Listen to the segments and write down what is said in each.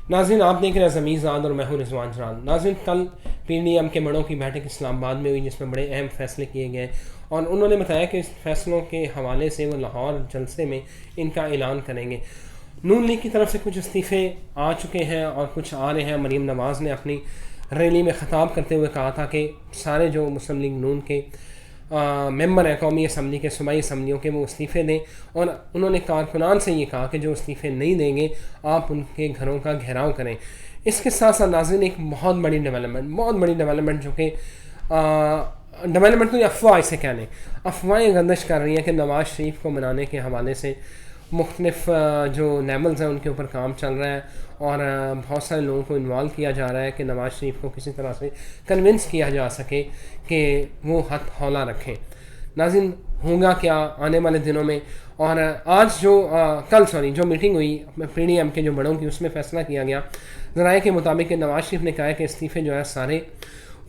ناظرین آپ دیکھ رہے ہیں ضمیر زاد اور میں ہوں رضوان جران۔ ناظرین کل پی ڈی ایم کے بڑوں کی بیٹھک اسلام آباد میں ہوئی جس میں بڑے اہم فیصلے کیے گئے اور انہوں نے بتایا کہ اس فیصلوں کے حوالے سے وہ لاہور جلسے میں ان کا اعلان کریں گے۔ نون لیگ کی طرف سے کچھ استعفے آ چکے ہیں اور کچھ آ رہے ہیں۔ مریم نواز نے اپنی ریلی میں خطاب کرتے ہوئے کہا تھا کہ سارے جو مسلم لیگ نون کے ممبر ہیں قومی اسمبلی کے صوبائی اسمبلیوں کے وہ استعفے دیں، اور انہوں نے کارکنان سے یہ کہا کہ جو استعفے نہیں دیں گے آپ ان کے گھروں کا گھیراؤ کریں۔ اس کے ساتھ ساتھ ناظرین ایک بہت بڑی ڈیولپمنٹ جو کہ ڈیولپمنٹ تو یہ افواہ اسے کہہ لیں، افواہیں گردش کر رہی ہیں کہ نواز شریف کو منانے کے حوالے سے مختلف جو لیولز ہیں ان کے اوپر کام چل رہا ہے اور بہت سارے لوگوں کو انوالو کیا جا رہا ہے کہ نواز شریف کو کسی طرح سے کنونس کیا جا سکے کہ وہ ہتھ ہولہ رکھیں۔ ناظرین ہوگا کیا آنے والے دنوں میں؟ اور آج جو میٹنگ ہوئی پی ڈی ایم کے جو بڑوں کی، اس میں فیصلہ کیا گیا ذرائع کے مطابق کہ نواز شریف نے کہا ہے کہ استعفے جو ہے سارے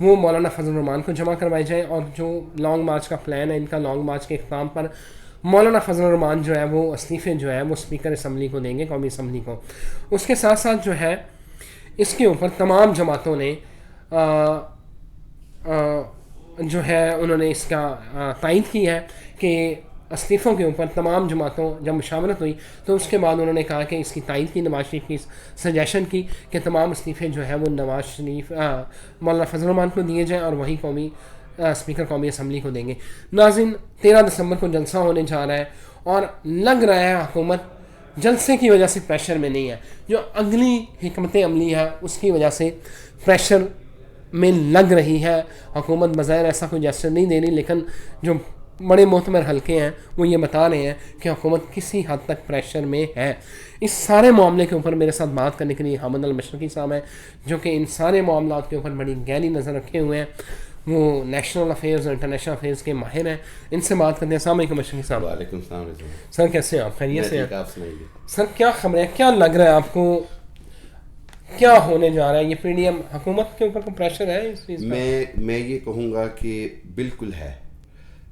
وہ مولانا فضل الرحمان کو جمع کروائے جائیں، اور جو لانگ مارچ کا پلان ہے ان کا لانگ مارچ کے اختتام پر مولانا فضل الرحمان جو ہے وہ استعفے جو ہے وہ اسپیکر اسمبلی کو دیں گے، قومی اسمبلی کو۔ اس کے ساتھ ساتھ جو ہے اس کے اوپر تمام جماعتوں نے جو ہے انہوں نے اس کا تائید کی ہے کہ استعفوں کے اوپر تمام جماعتوں جب مشاورت ہوئی تو اس کے بعد انہوں نے کہا کہ اس کی تائید کی، نواز شریف کی سجیشن کی کہ تمام استعفے جو ہے وہ نواز شریف مولانا فضل الرحمان کو دیے جائیں اور وہی اسپیکر قومی اسمبلی کو دیں گے۔ ناظرین 13 دسمبر کو جلسہ ہونے جا رہا ہے اور لگ رہا ہے حکومت جلسے کی وجہ سے پریشر میں نہیں ہے، جو اگلی حکمت عملی ہے اس کی وجہ سے پریشر میں لگ رہی ہے۔ حکومت بظاہر ایسا کوئی جیسر نہیں دے رہی، لیکن جو بڑے معتبر حلقے ہیں وہ یہ بتا رہے ہیں کہ حکومت کسی حد تک پریشر میں ہے۔ اس سارے معاملے کے اوپر میرے ساتھ بات کرنے کے لیے حامد المشرقی صاحب ہیں جو کہ ان سارے معاملات کے اوپر بڑی گہری نظر رکھے ہوئے ہیں، وہ نیشنل افیئرز اور انٹرنیشنل افیئرز کے ماہر ہیں۔ ان سے بات کرتے ہیں۔ السلام علیکم مشرقی صاحب۔ وعلیکم السلام سر کیسے ہیں آپ؟ خیریت سے ہیں؟ آپ سنائیے سر کیا خبر ہے، کیا لگ رہا ہے آپ کو کیا ہونے جا رہا ہے؟ یہ پی ڈی ایم حکومت کے اوپر کوئی پریشر ہے اس چیز کا؟ میں یہ کہوں گا کہ بالکل ہے۔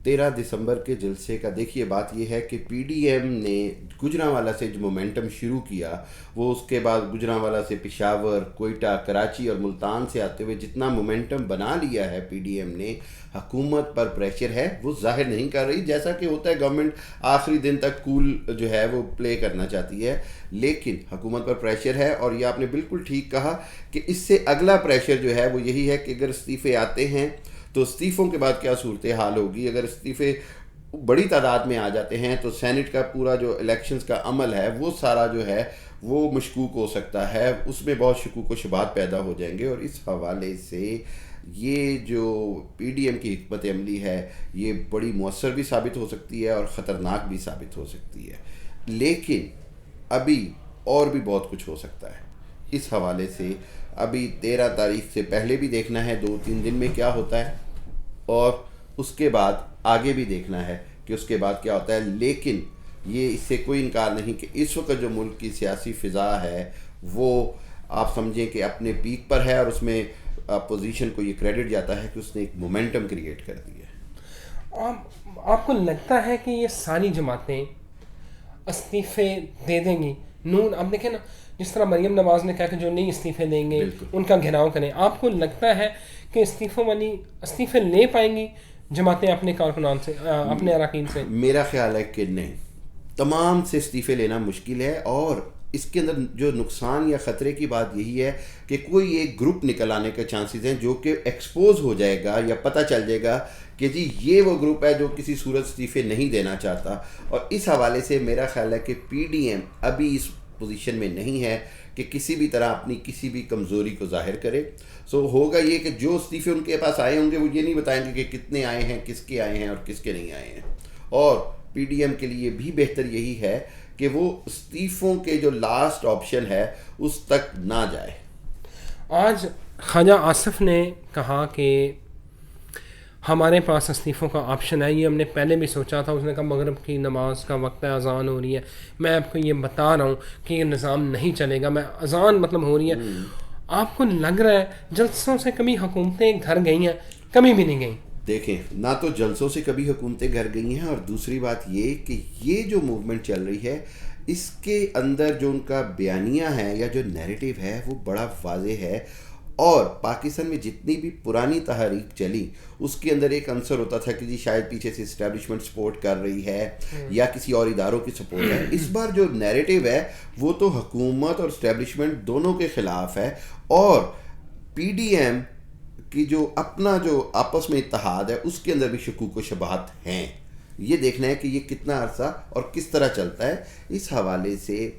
13 دسمبر کے جلسے کا دیکھیے بات یہ ہے کہ پی ڈی ایم نے گجرانوالہ سے جو مومنٹم شروع کیا وہ اس کے بعد گجرانوالہ سے پشاور، کوئٹہ، کراچی اور ملتان سے آتے ہوئے جتنا مومنٹم بنا لیا ہے پی ڈی ایم نے، حکومت پر پریشر ہے وہ ظاہر نہیں کر رہی، جیسا کہ ہوتا ہے گورنمنٹ آخری دن تک کول جو ہے وہ پلے کرنا چاہتی ہے، لیکن حکومت پر پریشر ہے۔ اور یہ آپ نے بالکل ٹھیک کہا کہ اس سے اگلا پریشر جو ہے وہ یہی ہے کہ اگر استعفے آتے ہیں تو استعفوں کے بعد کیا صورتحال ہوگی۔ اگر استعفے بڑی تعداد میں آ جاتے ہیں تو سینٹ کا پورا جو الیکشنز کا عمل ہے وہ سارا جو ہے وہ مشکوک ہو سکتا ہے، اس میں بہت شکوک و شبہات پیدا ہو جائیں گے، اور اس حوالے سے یہ جو پی ڈی ایم کی حکمت عملی ہے یہ بڑی مؤثر بھی ثابت ہو سکتی ہے اور خطرناک بھی ثابت ہو سکتی ہے، لیکن ابھی اور بھی بہت کچھ ہو سکتا ہے۔ اس حوالے سے ابھی 13 تاریخ سے پہلے بھی دیکھنا ہے 2-3 دن میں کیا ہوتا ہے، اور اس کے بعد آگے بھی دیکھنا ہے کہ اس کے بعد کیا ہوتا ہے، لیکن یہ اس سے کوئی انکار نہیں کہ اس وقت جو ملک کی سیاسی فضا ہے وہ آپ سمجھیں کہ اپنے پیک پر ہے، اور اس میں اپوزیشن کو یہ کریڈٹ جاتا ہے کہ اس نے ایک مومنٹم کریٹ کر دی ہے۔ آپ کو لگتا ہے کہ یہ ساری جماعتیں استعفے دے دیں گی؟ نون اب دیکھیں نا، جس طرح مریم نواز نے کہا کہ جو نہیں استعفے دیں گے ان کا گھیراؤ کریں، آپ کو لگتا ہے کہ استعفے لے پائیں گی جماعتیں اپنے کارکنان سے، اپنے اراکین سے؟ میرا خیال ہے کہ نہیں، تمام سے استعفے لینا مشکل ہے، اور اس کے اندر جو نقصان یا خطرے کی بات یہی ہے کہ کوئی ایک گروپ نکل آنے کے چانسز ہیں جو کہ ایکسپوز ہو جائے گا یا پتہ چل جائے گا کہ جی یہ وہ گروپ ہے جو کسی صورت استعفے نہیں دینا چاہتا، اور اس حوالے سے میرا خیال ہے کہ پی ڈی ایم ابھی اس پوزیشن میں نہیں ہے کہ کسی بھی طرح اپنی کسی بھی کمزوری کو ظاہر کرے۔ ہوگا یہ کہ جو استعفے ان کے پاس آئے ہوں گے وہ یہ نہیں بتائیں گے کہ کتنے آئے ہیں، کس کے آئے ہیں اور کس کے نہیں آئے ہیں، اور پی ڈی ایم کے لیے بھی بہتر یہی ہے کہ وہ استعفوں کے جو لاسٹ آپشن ہے اس تک نہ جائے۔ آج خواجہ آصف نے کہا کہ ہمارے پاس استعفوں کا آپشن ہے، یہ ہم نے پہلے بھی سوچا تھا۔ اس نے کہا مغرب کی نماز کا وقت ہے، اذان ہو رہی ہے، میں آپ کو یہ بتا رہا ہوں کہ یہ نظام نہیں چلے گا، میں اذان مطلب ہو رہی ہے۔ آپ کو لگ رہا ہے جلسوں سے کبھی حکومتیں گھر گئی ہیں؟ کبھی بھی نہیں گئیں۔ دیکھیں، نہ تو جلسوں سے کبھی حکومتیں گھر گئی ہیں، اور دوسری بات یہ کہ یہ جو موومنٹ چل رہی ہے اس کے اندر جو ان کا بیانیہ ہے یا جو نیریٹیو ہے وہ بڑا واضح ہے. اور پاکستان میں جتنی بھی پرانی تحریک چلی اس کے اندر ایک عنصر ہوتا تھا کہ جی شاید پیچھے سے اسٹیبلشمنٹ سپورٹ کر رہی ہے یا کسی اور اداروں کی سپورٹ ہے. اس بار جو نیریٹیو ہے وہ تو حکومت اور اسٹیبلشمنٹ دونوں کے خلاف ہے, اور پی ڈی ایم کی جو اپنا جو آپس میں اتحاد ہے اس کے اندر بھی شکوک و شبہات ہیں. یہ دیکھنا ہے کہ یہ کتنا عرصہ اور کس طرح چلتا ہے. اس حوالے سے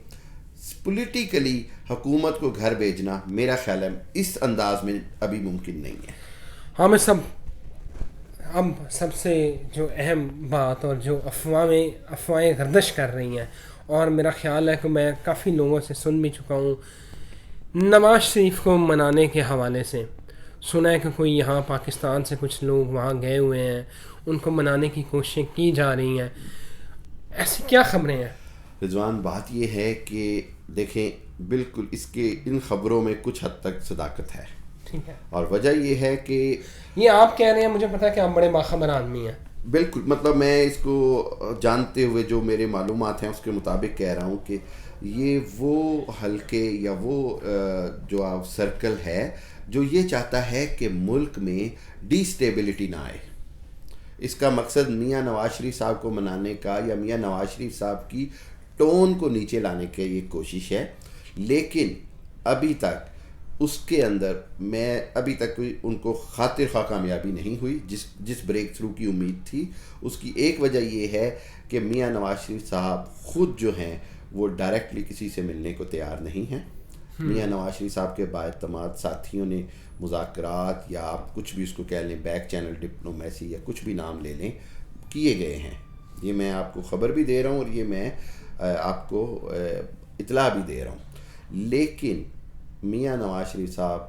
پولیٹیکلی حکومت کو گھر بھیجنا میرا خیال ہے اس انداز میں ابھی ممکن نہیں ہے. ہمیں اب سب سے جو اہم بات اور جو افواہیں گردش کر رہی ہیں, اور میرا خیال ہے کہ میں کافی لوگوں سے سن بھی چکا ہوں, نواز شریف کو منانے کے حوالے سے سنا ہے کہ کوئی یہاں پاکستان سے کچھ لوگ وہاں گئے ہوئے ہیں, ان کو منانے کی کوششیں کی جا رہی ہیں. ایسی کیا خبریں ہیں رضوان؟ بات یہ ہے کہ دیکھیں بالکل اس کے ان خبروں میں کچھ حد تک صداقت ہے. ٹھیک ہے, اور وجہ یہ ہے کہ یہ آپ کہہ رہے ہیں, مجھے پتا ہے کہ آپ بڑے باخبر آدمی ہیں. بالکل, مطلب میں اس کو جانتے ہوئے جو میرے معلومات ہیں اس کے مطابق کہہ رہا ہوں کہ یہ وہ حلقے یا وہ جو آپ سرکل ہے جو یہ چاہتا ہے کہ ملک میں ڈی سٹیبلٹی نہ آئے. اس کا مقصد میاں نواز شریف صاحب کو منانے کا یا میاں نواز شریف صاحب کی ٹون کو نیچے لانے کی یہ کوشش ہے. لیکن ابھی تک اس کے اندر میں ابھی تک ان کو خاطر خواہ کامیابی نہیں ہوئی. جس بریک تھرو کی امید تھی اس کی ایک وجہ یہ ہے کہ میاں نواز شریف صاحب خود جو ہیں وہ ڈائریکٹلی کسی سے ملنے کو تیار نہیں ہیں. میاں نواز شریف صاحب کے بااعتماد ساتھیوں نے مذاکرات یا آپ کچھ بھی اس کو کہہ لیں, بیک چینل ڈپلومیسی یا کچھ بھی نام لے لیں, کیے گئے ہیں. یہ میں آپ کو خبر بھی دے رہا ہوں اور یہ میں آپ کو اطلاع بھی دے رہا ہوں. لیکن میاں نواز شریف صاحب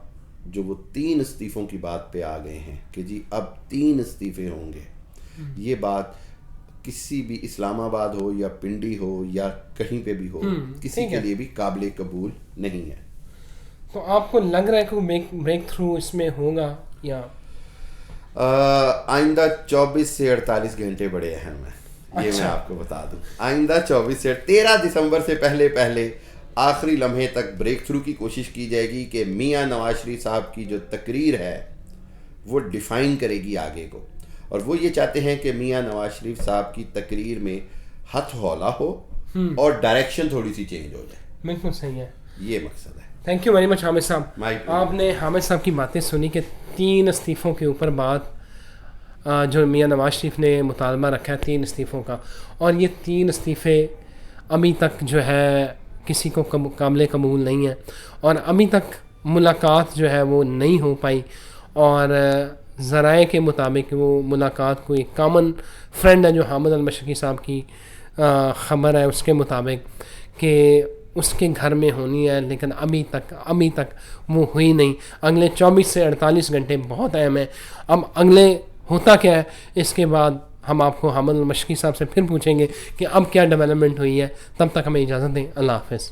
جو وہ 3 استعفوں کی بات پہ آ گئے ہیں کہ جی اب 3 استعفے ہوں گے, یہ بات کسی بھی اسلام آباد ہو یا پنڈی ہو یا کہیں پہ بھی ہو کسی کے لیے بھی قابل قبول نہیں ہے. تو آپ کو لگ رہا ہے کہ بریک تھرو اس میں ہوگا یا آئندہ 24 سے 48 گھنٹے بڑے اہم ہیں, یہ میں آپ کو بتا دوں. آئندہ 24 سے 13 دسمبر سے پہلے آخری لمحے تک بریک تھرو کی کوشش کی جائے گی کہ میاں نواز شریف صاحب کی جو تقریر ہے وہ ڈیفائن کرے گی آگے کو. اور وہ یہ چاہتے ہیں کہ میاں نواز شریف صاحب کی تقریر میں ہتھ ہولا ہو اور ڈائریکشن تھوڑی سی چینج ہو جائے. بالکل صحیح ہے, یہ مقصد ہے. Thank you very much Hamid صاحب. آپ نے حامد صاحب کی باتیں سنی کہ 3 استعفوں کے اوپر بات جو میاں نواز شریف نے مطالبہ رکھا ہے 3 استعفوں کا, اور یہ 3 استعفے ابھی تک جو ہے کسی کو قابل قبول نہیں ہے, اور ابھی تک ملاقات جو ہے وہ نہیں ہو پائی. اور ذرائع کے مطابق وہ ملاقات کو ایک کامن فرینڈ ہے جو حامد المشرقی صاحب کی خبر ہے اس کے مطابق کہ اس کے گھر میں ہونی ہے, لیکن ابھی تک وہ ہوئی نہیں. اگلے 24 سے 48 گھنٹے بہت اہم ہیں. اب اگلے ہوتا کیا ہے اس کے بعد ہم آپ کو حامد المشرقی صاحب سے پھر پوچھیں گے کہ اب کیا ڈیولپمنٹ ہوئی ہے. تب تک ہمیں اجازت دیں. اللہ حافظ.